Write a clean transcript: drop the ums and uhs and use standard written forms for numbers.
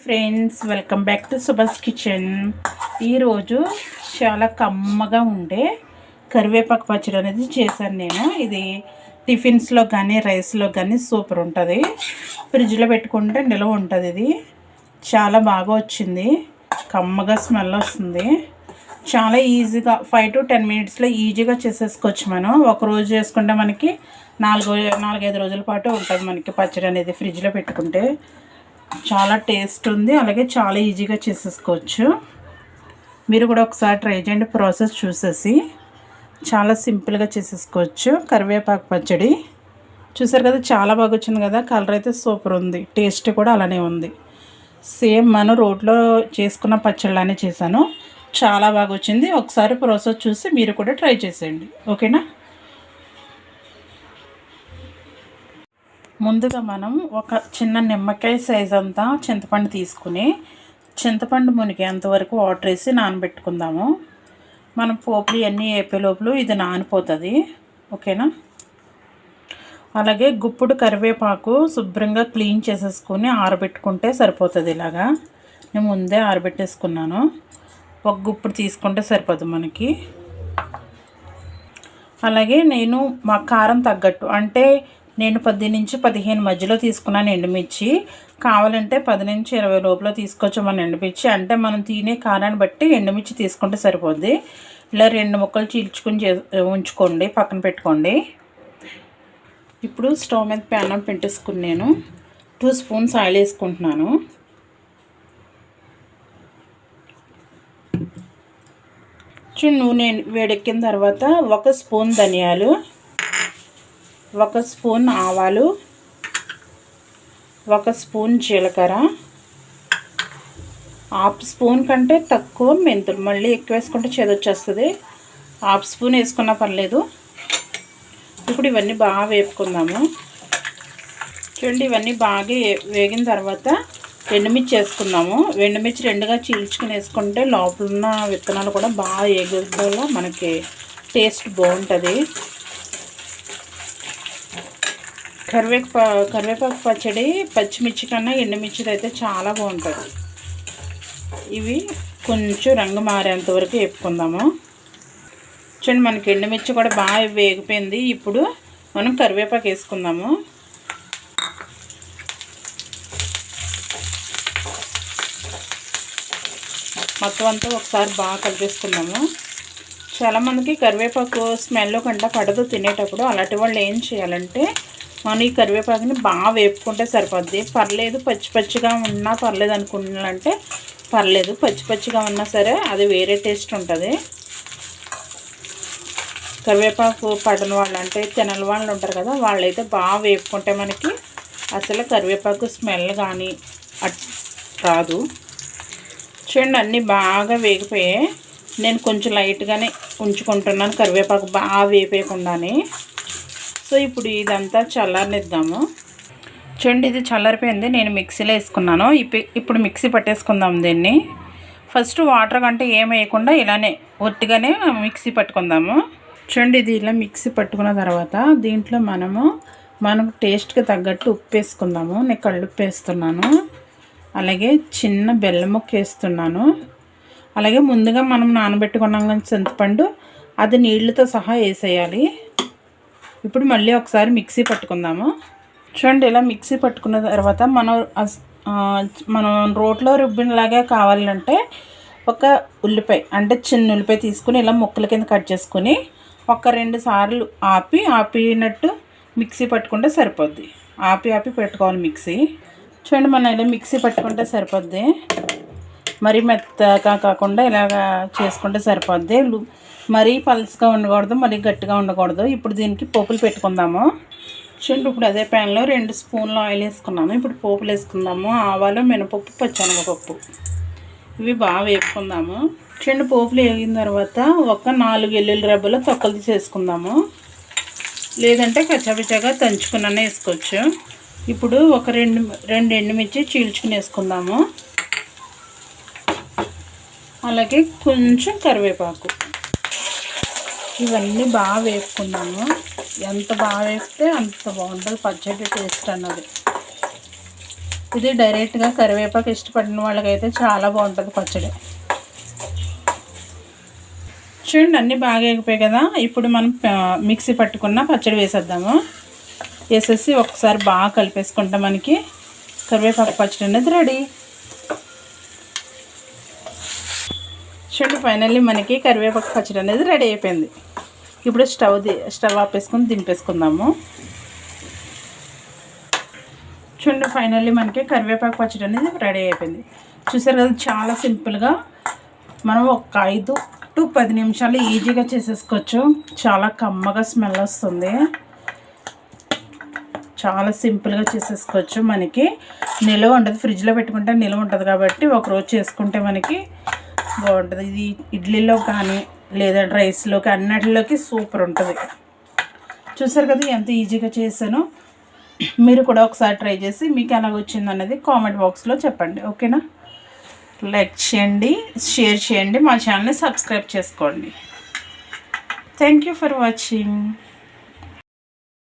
Friends, welcome back to Subhash kitchen. ఈరోజు చాలా కమ్మగా ఉండే కరివేపాకు పచ్చడి అనేది చేశాను నేను. ఇది టిఫిన్స్లో కానీ రైస్లో కానీ సూపర్ ఉంటుంది. ఫ్రిడ్జ్లో పెట్టుకుంటే నిల్వ ఉంటుంది. ఇది చాలా బాగా వచ్చింది, కమ్మగా స్మెల్ వస్తుంది. చాలా ఈజీగా 5 to 10 మినిట్స్లో ఈజీగా చేసేసుకోవచ్చు. మనం ఒకరోజు చేసుకుంటే మనకి 4-5 రోజుల పాటు ఉంటుంది మనకి పచ్చడి అనేది. ఫ్రిడ్జ్లో పెట్టుకుంటే చాలా టేస్ట్ ఉంది, అలాగే చాలా ఈజీగా చేసేసుకోవచ్చు. మీరు కూడా ఒకసారి ట్రై చేయండి. ప్రాసెస్ చూసేసి చాలా సింపుల్గా చేసేసుకోవచ్చు. కరివేపాకు పచ్చడి చూసారు కదా, చాలా బాగా వచ్చింది కదా. కలర్ అయితే సూపర్ ఉంది, టేస్ట్ కూడా అలానే ఉంది. సేమ్ మనం రోట్లో చేసుకున్న పచ్చడిలానే చేశాను, చాలా బాగా వచ్చింది. ఒకసారి ప్రాసెస్ చూసి మీరు కూడా ట్రై చేసేయండి, ఓకేనా. ముందుగా మనం ఒక చిన్న నిమ్మకాయ సైజ్ అంతా చింతపండు తీసుకుని, చింతపండు మునిగేంతవరకు వాటర్ వేసి నానబెట్టుకుందాము. మనం పోపులు అన్నీ వేపే లోపల ఇది నానిపోతుంది, ఓకేనా. అలాగే గుప్పుడు కరివేపాకు శుభ్రంగా క్లీన్ చేసేసుకొని ఆరబెట్టుకుంటే సరిపోతుంది. ఇలాగా నేను ముందే ఆరబెట్టేసుకున్నాను. ఒక గుప్పుడు తీసుకుంటే సరిపోతుంది మనకి. అలాగే నేను మా కారం తగ్గట్టు, అంటే నేను 10 నుంచి 15 మధ్యలో తీసుకున్నాను ఎండుమిర్చి. కావాలంటే 10 నుంచి 20 లోపల తీసుకోవచ్చు మన ఎండుమిర్చి. అంటే మనం తినే కారాన్ని బట్టి ఎండుమిర్చి తీసుకుంటే సరిపోద్ది. ఇలా 2 ముక్కలు చీల్చుకుని ఉంచుకోండి, పక్కన పెట్టుకోండి. ఇప్పుడు స్టవ్ మీద ప్యాన్ పెట్టేసుకుని నేను 2 స్పూన్స్ ఆయిల్ వేసుకుంటున్నాను. నూనె వేడెక్కిన తర్వాత 1 స్పూన్ ధనియాలు, 1 స్పూన్ ఆవాలు, 1 స్పూన్ జీలకర్ర, 1/2 స్పూన్ కంటే తక్కువ మెంతులు. మళ్ళీ ఎక్కువ వేసుకుంటే చేదొచ్చేస్తుంది. 1/2 స్పూన్ వేసుకున్నా పర్లేదు. ఇప్పుడు ఇవన్నీ బాగా వేపుకుందాము. చూడండి, ఇవన్నీ బాగా వేగిన తర్వాత ఎండుమిర్చి వేసుకుందాము. ఎండుమిర్చి 2గా చీల్చుకుని వేసుకుంటే లోపల ఉన్న విత్తనాలు కూడా బాగా వేగేలా మనకి టేస్ట్ బాగుంటుంది. కరివేపాకు పచ్చడి పచ్చిమిర్చి కన్నా ఎండుమిర్చిది అయితే చాలా బాగుంటుంది. ఇవి కొంచెం రంగు మారేంత వరకు వేపుకుందాము. చూడండి, మనకి ఎండుమిర్చి కూడా బాగా వేగిపోయింది. ఇప్పుడు మనం కరివేపాకు వేసుకుందాము. మొత్తం అంతా ఒకసారి బాగా కలిపేసుకుందాము. చాలామందికి కరివేపాకు స్మెల్ కంట పడదు తినేటప్పుడు. అలాంటి వాళ్ళు ఏం చేయాలంటే, మనం ఈ కరివేపాకుని బాగా వేపుకుంటే సరిపోద్ది. పర్లేదు పచ్చి పచ్చిగా ఉన్నా పర్లేదు అనుకున్నారంటే పర్లేదు, పచ్చి పచ్చిగా ఉన్నా సరే అది వేరే టేస్ట్ ఉంటుంది. కరివేపాకు పడని వాళ్ళు, అంటే తినని వాళ్ళు ఉంటారు కదా, వాళ్ళైతే బాగా వేపుకుంటే మనకి అసలు కరివేపాకు స్మెల్ కానీ రాదు. చూడండి, అన్నీ బాగా వేగిపోయాయి. నేను కొంచెం లైట్గానే ఉంచుకుంటున్నాను కరివేపాకు బాగా వేపేయకుండానే. సో ఇప్పుడు ఇదంతా చల్లారనిద్దాము. చూడండి, ఇది చల్లారిపోయింది. నేను మిక్సీలో వేసుకున్నాను. ఇప్పుడు మిక్సీ పట్టేసుకుందాం దీన్ని. ఫస్ట్ వాటర్ కంటే ఏం వేయకుండా ఇలానే ఒట్టిగానే మిక్సీ పట్టుకుందాము. చూడండి, ఇది ఇలా మిక్సీ పట్టుకున్న తర్వాత దీంట్లో మనకు టేస్ట్కి తగ్గట్టు ఉప్పు వేసుకుందాము. నేను కళ్ళుప్పు వేస్తున్నాను. అలాగే చిన్న బెల్లం ముక్క వేస్తున్నాను. అలాగే ముందుగా మనం నానబెట్టుకున్నాం చింతపండు, అది నీళ్ళతో సహా వేసేయాలి. ఇప్పుడు మళ్ళీ ఒకసారి మిక్సీ పట్టుకుందాము. చూడండి, ఇలా మిక్సీ పట్టుకున్న తర్వాత మనం రోట్లో రుబ్బినలాగా కావాలంటే ఒక ఉల్లిపాయ, అంటే చిన్న ఉల్లిపాయ తీసుకుని ఇలా ముక్కల కింద కట్ చేసుకుని 1-2 సార్లు ఆపినట్టు మిక్సీ పట్టుకుంటే సరిపోద్ది. ఆపి పెట్టుకోవాలి మిక్సీ. చూడండి, మనం ఇలా మిక్సీ పట్టుకుంటే సరిపోద్ది. మరీ మెత్తగా కాకుండా ఇలాగా చేసుకుంటే సరిపోద్ది. మరీ పలుచగా ఉండకూడదు, మరీ గట్టిగా ఉండకూడదు. ఇప్పుడు దీనికి పోపులు పెట్టుకుందాము. చూడండి, ఇప్పుడు అదే ప్యాన్లో 2 స్పూన్లు ఆయిల్ వేసుకున్నాము. ఇప్పుడు పోపులు వేసుకుందాము. ఆవాలు, మినపప్పు, పచ్చెనగపప్పు ఇవి బాగా వేపుకుందాము. చూడండి, పోపులు వేగిన తర్వాత ఒక 4 వెల్లుల్లి రెబ్బలు తొక్కలు తీసేసుకుందాము. లేదంటే కచ్చాపిచ్చాగా దంచుకున్న వేసుకోవచ్చు. ఇప్పుడు ఒక 2 ఎండుమిర్చి చీల్చుకుని వేసుకుందాము. అలాగే కొంచెం కరివేపాకు, ఇవన్నీ బాగా వేపుకుందాము. ఎంత బాగా వేస్తే అంత బాగుంటుంది పచ్చడి టేస్ట్ అన్నది. ఇది డైరెక్ట్గా కరివేపాకు ఇష్టపడిన వాళ్ళకైతే చాలా బాగుంటుంది పచ్చడి. చూడండి అన్నీ బాగా ఎగిపోయాయి కదా. ఇప్పుడు మనం మిక్సీ పట్టుకున్న పచ్చడి వేసేద్దాము. వేసేసి ఒకసారి బాగా కలిపేసుకుంటాం. మనకి కరివేపాకు పచ్చడి అనేది రెడీ. చూడండి ఫైనల్లీ మనకి కరివేపాకు పచ్చడి అనేది రెడీ అయిపోయింది. ఇప్పుడు స్టవ్ ఆపేసుకొని దింపేసుకుందాము. చూడండి ఫైనల్లీ మనకి కరివేపాకు పచ్చడి అనేది రెడీ అయిపోయింది. చూసారు కదా, చాలా సింపుల్గా మనం ఒక 5 to 10 నిమిషాలు ఈజీగా చేసేసుకోవచ్చు. చాలా కమ్మగా స్మెల్ వస్తుంది. చాలా సింపుల్గా చేసేసుకోవచ్చు. మనకి నిల్వ ఉంటుంది, ఫ్రిడ్జ్లో పెట్టుకుంటే నిల్వ ఉంటుంది కాబట్టి ఒకరోజు చేసుకుంటే మనకి బాగుంటుంది. ఇది ఇడ్లీలో కానీ లేదా రైస్లోకి అన్నిటిలోకి సూపర్ ఉంటుంది. చూసారు కదా ఎంత ఈజీగా చేశాను. మీరు కూడా ఒకసారి ట్రై చేసి మీకు ఎలా వచ్చింది అన్నది కామెంట్ బాక్స్లో చెప్పండి. ఓకేనా? లైక్ చేయండి, షేర్ చేయండి, మా ఛానల్ని సబ్స్క్రైబ్ చేసుకోండి. Thank you for watching.